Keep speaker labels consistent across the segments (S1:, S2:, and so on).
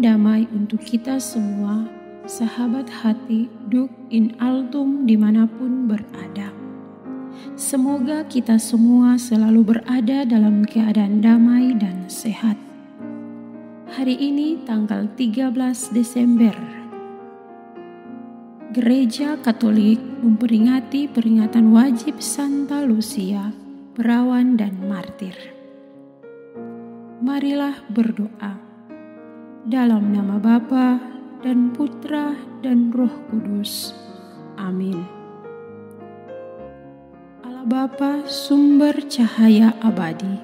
S1: damai untuk kita semua, sahabat hati Duk in Altum dimanapun berada. Semoga kita semua selalu berada dalam keadaan damai dan sehat. Hari ini tanggal 13 Desember, Gereja Katolik memperingati peringatan wajib Santa Lucia, perawan dan martir. Marilah berdoa. Dalam nama Bapa dan Putra dan Roh Kudus. Amin. Allah Bapa, sumber cahaya abadi,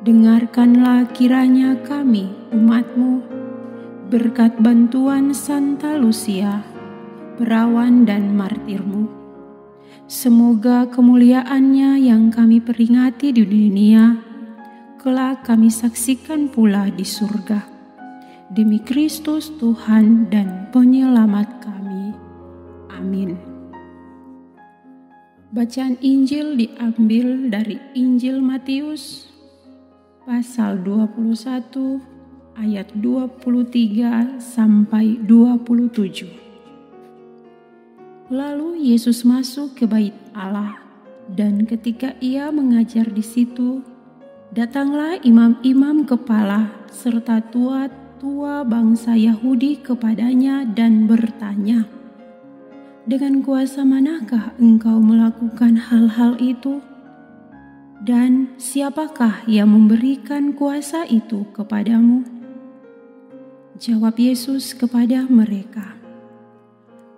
S1: dengarkanlah kiranya kami, umat-Mu, berkat bantuan Santa Lucia, perawan dan martir-Mu. Semoga kemuliaannya yang kami peringati di dunia, kelak kami saksikan pula di surga. Demi Kristus Tuhan dan Penyelamat kami. Amin. Bacaan Injil diambil dari Injil Matius pasal 21 ayat 23 sampai 27. Lalu Yesus masuk ke bait Allah, dan ketika ia mengajar di situ, datanglah imam-imam kepala serta tua bangsa Yahudi kepadanya dan bertanya, "Dengan kuasa manakah engkau melakukan hal-hal itu? Dan siapakah yang memberikan kuasa itu kepadamu?" Jawab Yesus kepada mereka,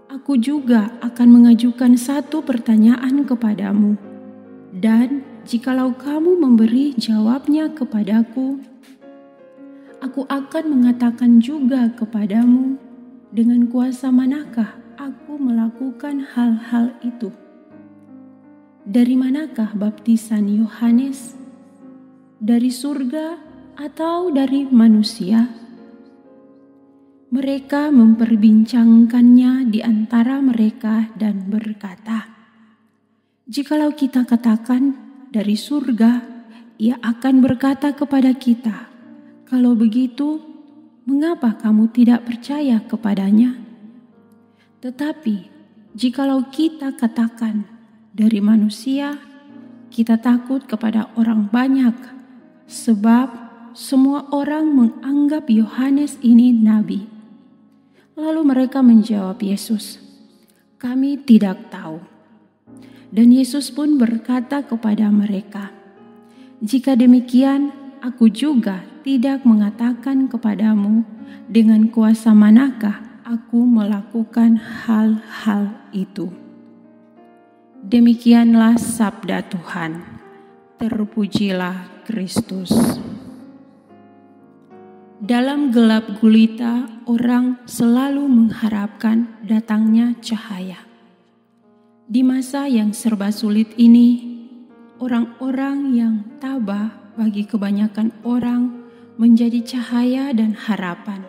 S1: "Aku juga akan mengajukan satu pertanyaan kepadamu, dan jikalau kamu memberi jawabnya kepadaku, aku akan mengatakan juga kepadamu dengan kuasa manakah aku melakukan hal-hal itu. Dari manakah baptisan Yohanes? Dari surga atau dari manusia?" Mereka memperbincangkannya di antara mereka dan berkata, "Jikalau kita katakan dari surga, ia akan berkata kepada kita, 'Kalau begitu, mengapa kamu tidak percaya kepadanya?' Tetapi jikalau kita katakan dari manusia, kita takut kepada orang banyak, sebab semua orang menganggap Yohanes ini nabi." Lalu mereka menjawab Yesus, "Kami tidak tahu." Dan Yesus pun berkata kepada mereka, "Jika demikian, aku juga tidak mengatakan kepadamu dengan kuasa manakah aku melakukan hal-hal itu." Demikianlah sabda Tuhan. Terpujilah Kristus. Dalam gelap gulita, orang selalu mengharapkan datangnya cahaya. Di masa yang serba sulit ini, orang-orang yang tabah bagi kebanyakan orang menjadi cahaya dan harapan,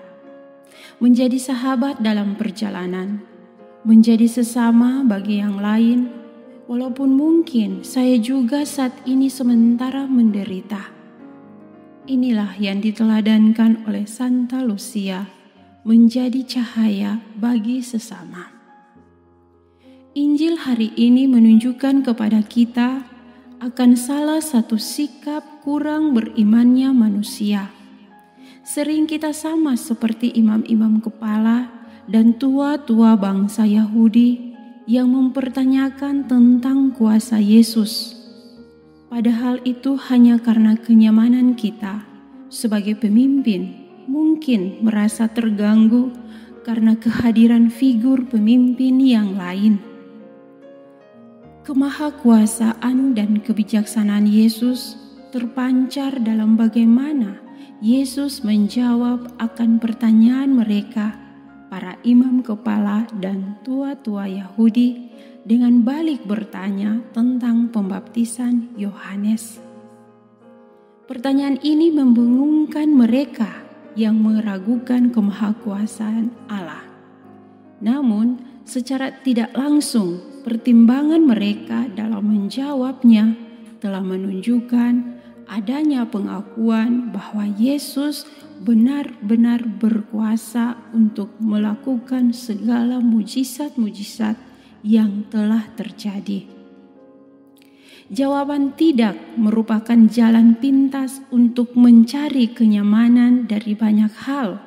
S1: menjadi sahabat dalam perjalanan, menjadi sesama bagi yang lain, walaupun mungkin saya juga saat ini sementara menderita. Inilah yang diteladankan oleh Santa Lucia, menjadi cahaya bagi sesama. Injil hari ini menunjukkan kepada kita akan salah satu sikap kurang berimannya manusia. Sering kita sama seperti imam-imam kepala dan tua-tua bangsa Yahudi yang mempertanyakan tentang kuasa Yesus. Padahal itu hanya karena kenyamanan kita sebagai pemimpin mungkin merasa terganggu karena kehadiran figur pemimpin yang lain. Kemahakuasaan dan kebijaksanaan Yesus terpancar dalam bagaimana Yesus menjawab akan pertanyaan mereka, para imam kepala dan tua-tua Yahudi, dengan balik bertanya tentang pembaptisan Yohanes. Pertanyaan ini membingungkan mereka yang meragukan kemahakuasaan Allah. Namun, secara tidak langsung, pertimbangan mereka dalam menjawabnya telah menunjukkan adanya pengakuan bahwa Yesus benar-benar berkuasa untuk melakukan segala mujizat-mujizat yang telah terjadi. Jawaban tidak merupakan jalan pintas untuk mencari kenyamanan dari banyak hal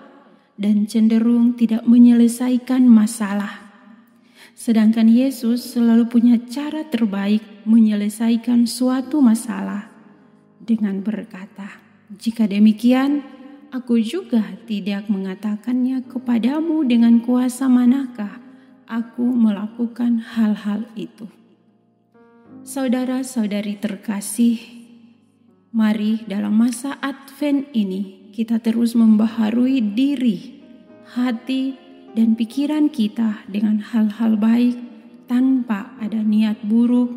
S1: dan cenderung tidak menyelesaikan masalah. Sedangkan Yesus selalu punya cara terbaik menyelesaikan suatu masalah dengan berkata, "Jika demikian, aku juga tidak mengatakannya kepadamu dengan kuasa manakah aku melakukan hal-hal itu." Saudara-saudari terkasih, mari dalam masa Advent ini kita terus membaharui diri, hati, dan pikiran kita dengan hal-hal baik tanpa ada niat buruk,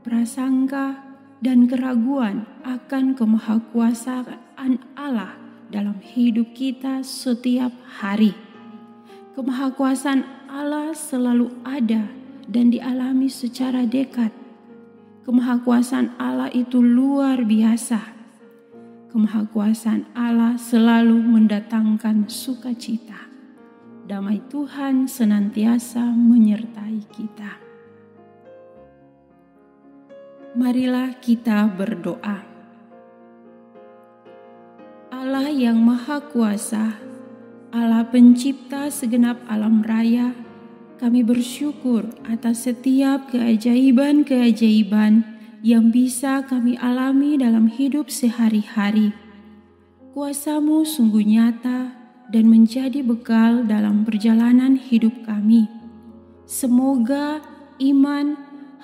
S1: prasangka, dan keraguan akan kemahakuasaan Allah dalam hidup kita setiap hari. Kemahakuasaan Allah selalu ada dan dialami secara dekat. Kemahakuasaan Allah itu luar biasa. Kemahakuasaan Allah selalu mendatangkan sukacita. Damai Tuhan senantiasa menyertai kita. Marilah kita berdoa. Allah yang Maha Kuasa, Allah pencipta segenap alam raya, kami bersyukur atas setiap keajaiban-keajaiban yang bisa kami alami dalam hidup sehari-hari. Kuasa-Mu sungguh nyata dan menjadi bekal dalam perjalanan hidup kami. Semoga iman,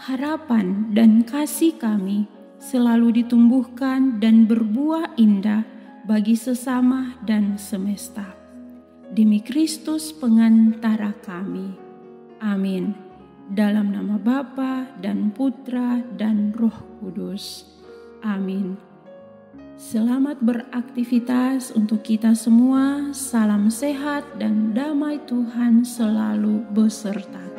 S1: harapan, dan kasih kami selalu ditumbuhkan dan berbuah indah bagi sesama dan semesta. Demi Kristus pengantara kami. Amin. Dalam nama Bapa dan Putra dan Roh Kudus. Amin. Selamat beraktivitas untuk kita semua. Salam sehat dan damai Tuhan selalu beserta